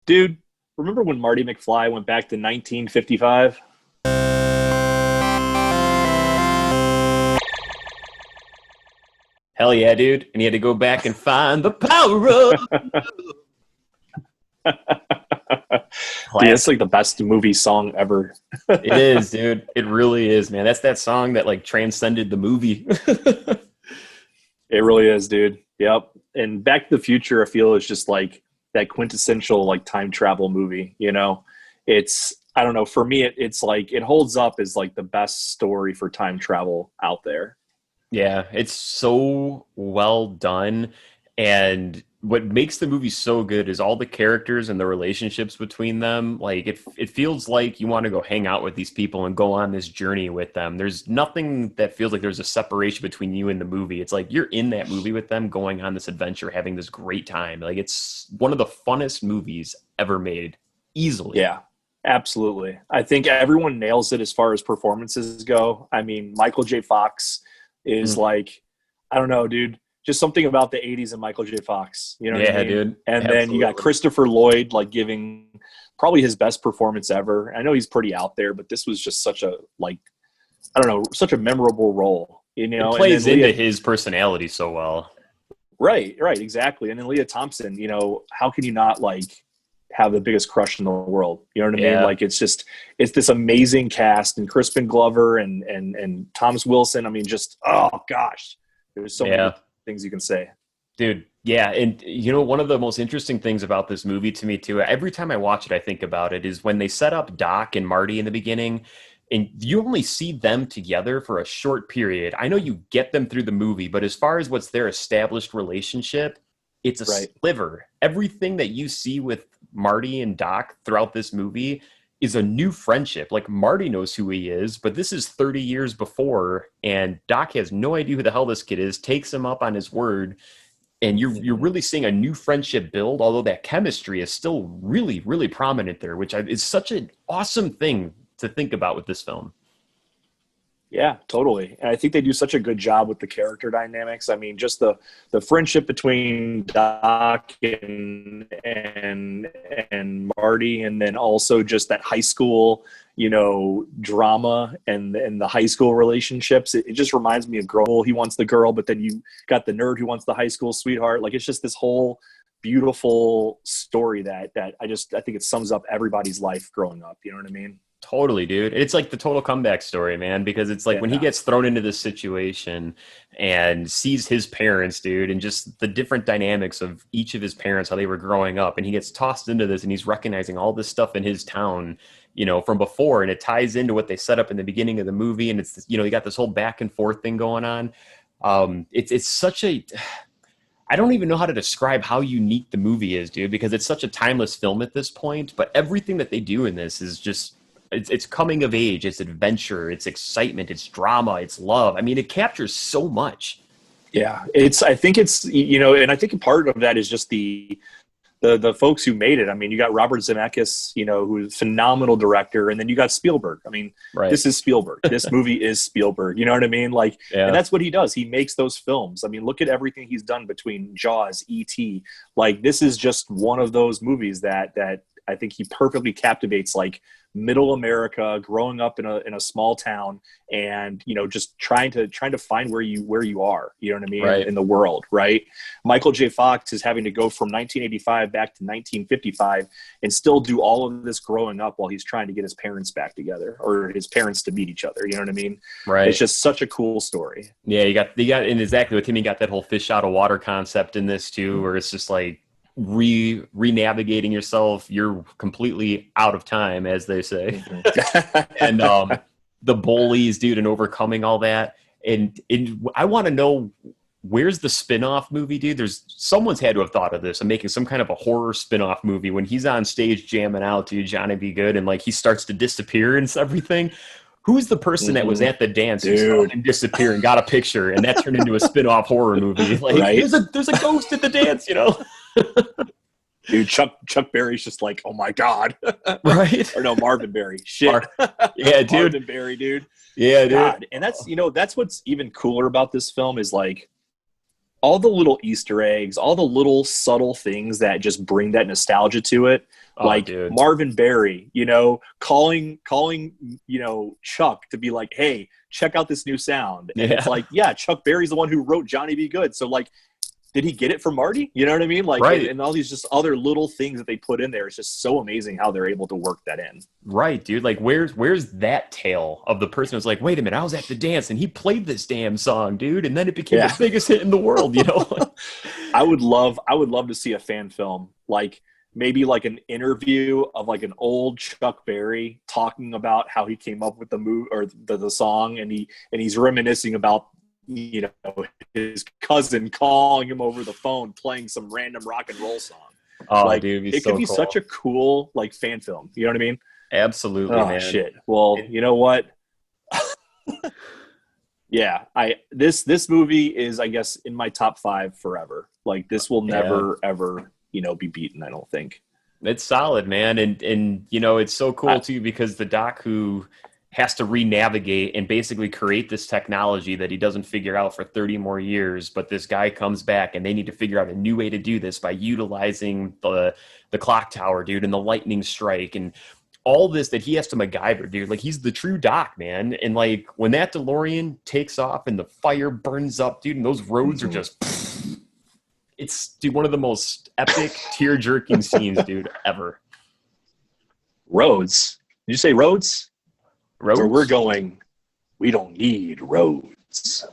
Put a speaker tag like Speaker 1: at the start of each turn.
Speaker 1: Dude, remember when Marty McFly went back to 1955?
Speaker 2: Hell yeah, dude. And he had to go back and find the power of
Speaker 1: Dude, it's
Speaker 2: classic.
Speaker 1: like the best movie song ever.
Speaker 2: It is, dude. It really is, man. That's that song that like transcended the movie.
Speaker 1: It really is, dude. Yep. And Back to the Future, I feel, is just like that quintessential like time travel movie. It's I don't know. For me, it's like it holds up as like the best story for time travel out there.
Speaker 2: Yeah, it's so well done. And what makes the movie so good is all the characters and the relationships between them. Like it feels like you want to go hang out with these people and go on this journey with them. There's nothing that feels like there's a separation between you and the movie. It's like you're in that movie with them, going on this adventure, having this great time. Like it's one of the funnest movies ever made, easily.
Speaker 1: Yeah, absolutely. I think everyone nails it as far as performances go. I mean, Michael J. Fox is
Speaker 2: Mhm.
Speaker 1: like, I don't know, dude. Just something about the 80s and Michael J. Fox. You know what I
Speaker 2: Yeah,
Speaker 1: mean?
Speaker 2: dude.
Speaker 1: And then you got
Speaker 2: Absolutely.
Speaker 1: Christopher Lloyd like giving probably his best performance ever. I know he's pretty out there, but this was just such a like I don't know, such a memorable role,
Speaker 2: It
Speaker 1: and then
Speaker 2: plays into
Speaker 1: Leah.
Speaker 2: his personality so well.
Speaker 1: Right, exactly. And then Leah Thompson, how can you not like have the biggest crush in the world? You know what I mean?
Speaker 2: Yeah.
Speaker 1: Like it's this amazing cast, and Crispin Glover and Thomas Wilson. I mean, just oh gosh, there's so many good
Speaker 2: Yeah.
Speaker 1: things you can say.
Speaker 2: Dude, yeah, and one of the most interesting things about this movie to me too, every time I watch it, I think about it, is when they set up Doc and Marty in the beginning, and you only see them together for a short period. I know you get them through the movie, but as far as what's their established relationship, it's a
Speaker 1: Right.
Speaker 2: sliver. Everything that you see with Marty and Doc throughout this movie is a new friendship. Like Marty knows who he is, but this is 30 years before, and Doc has no idea who the hell this kid is, takes him up on his word, and you're
Speaker 1: Mhm.
Speaker 2: really seeing a new friendship build, although that chemistry is still really really prominent there, which is such an awesome thing to think about with this film.
Speaker 1: Yeah, totally. And I think they do such a good job with the character dynamics. I mean, just the friendship between Doc and Marty, and then also just that high school, drama and the high school relationships. It just reminds me of girl. He wants the girl, but then you got the nerd who wants the high school sweetheart. Like it's just this whole beautiful story that I think it sums up everybody's life growing up. You know what I mean?
Speaker 2: Totally, dude. It's like the total comeback story, man, because it's like when he
Speaker 1: Yeah.
Speaker 2: gets thrown into this situation and sees his parents, dude, and just the different dynamics of each of his parents, how they were growing up, and he gets tossed into this and he's recognizing all this stuff in his town, from before, and it ties into what they set up in the beginning of the movie, and it's, you got this whole back and forth thing going on. It's such a I don't even know how to describe how unique the movie is, dude, because it's such a timeless film at this point. But everything that they do in this is just it's coming of age, it's adventure, it's excitement, it's drama, it's love. I mean, it captures so much.
Speaker 1: Yeah, I think it's and I think part of that is just the folks who made it. I mean, you got Robert Zemeckis, who's a phenomenal director, and then you got Spielberg. I mean,
Speaker 2: Right.
Speaker 1: this is Spielberg. This movie is Spielberg. You know what I mean? Like, and
Speaker 2: Yeah.
Speaker 1: that's what he does. He makes those films. I mean, look at everything he's done between Jaws, E.T. Like, this is just one of those movies that I think he perfectly captivates like middle America, growing up in a small town, and just trying to find where you are. You know what I mean
Speaker 2: Right.
Speaker 1: in the world, right? Michael J. Fox is having to go from 1985 back to 1955 and still do all of this growing up while he's trying to get his parents back together, or his parents to meet each other. You know what I mean? It's
Speaker 2: Right.
Speaker 1: just such a cool story.
Speaker 2: Yeah, you got and exactly with him, you got that whole fish out of water concept in this too, where it's just like re-navigating yourself. You're completely out of time, as they say. And the bullies, dude, and overcoming all that. And I want to know, where's the spin-off movie, dude? There's someone's had to have thought of this and making some kind of a horror spin-off movie when he's on stage jamming out, dude, Johnny Be Good, and like he starts to disappear and everything. Who's the person that was
Speaker 1: Mhm.
Speaker 2: at the dance who saw
Speaker 1: Dude,
Speaker 2: him disappear and got a picture, and that turned into a spin-off horror movie? Like,
Speaker 1: right?
Speaker 2: there's a ghost at the dance.
Speaker 1: Dude, Chuck Berry's just like, oh my god,
Speaker 2: Right?
Speaker 1: or no, Marvin Berry. Shit,
Speaker 2: Mark. Yeah, dude.
Speaker 1: Marvin Berry, dude.
Speaker 2: Yeah, dude.
Speaker 1: God, and that's what's even cooler about this film is like all the little Easter eggs, all the little subtle things that just bring that nostalgia to it.
Speaker 2: Oh,
Speaker 1: Like
Speaker 2: dude.
Speaker 1: Marvin Berry, calling, Chuck to be like, hey, check out this new sound. And it's
Speaker 2: Yeah.
Speaker 1: like, yeah, Chuck Berry's the one who wrote Johnny Be Good. So like, did he get it from Marty? You know what I mean? Like,
Speaker 2: Right.
Speaker 1: and all these just other little things that they put in there. It's just so amazing how they're able to work that in.
Speaker 2: Right, dude. Like, where's that tale of the person who's like, wait a minute, I was at the dance and he played this damn song, dude, and then it became the biggest hit in the world,
Speaker 1: I would love to see a fan film, like maybe like an interview of like an old Chuck Berry talking about how he came up with the move or the song, and he's reminiscing about his cousin calling him over the phone playing some random rock and roll song.
Speaker 2: Oh,
Speaker 1: like,
Speaker 2: dude,
Speaker 1: it could be
Speaker 2: cool.
Speaker 1: such a cool like fan film. You know what I mean?
Speaker 2: Absolutely,
Speaker 1: oh
Speaker 2: man.
Speaker 1: Shit. Well, you know what? Yeah, this movie is, I guess, in my top 5 forever. Like, this will never ever be beaten, I don't think.
Speaker 2: It's solid, man. And it's so cool too, because the doc who has to re-navigate and basically create this technology that he doesn't figure out for 30 more years, but this guy comes back and they need to figure out a new way to do this by utilizing the clock tower, dude, and the lightning strike and all this that he has to MacGyver, dude. Like, he's the true doc, man. And like, when that DeLorean takes off and the fire burns up, dude, and those roads are just it's, dude, one of the most epic tear-jerking scenes, dude, ever.
Speaker 1: Roads? Did you say roads?
Speaker 2: Roads?
Speaker 1: Where we're going, we don't need roads.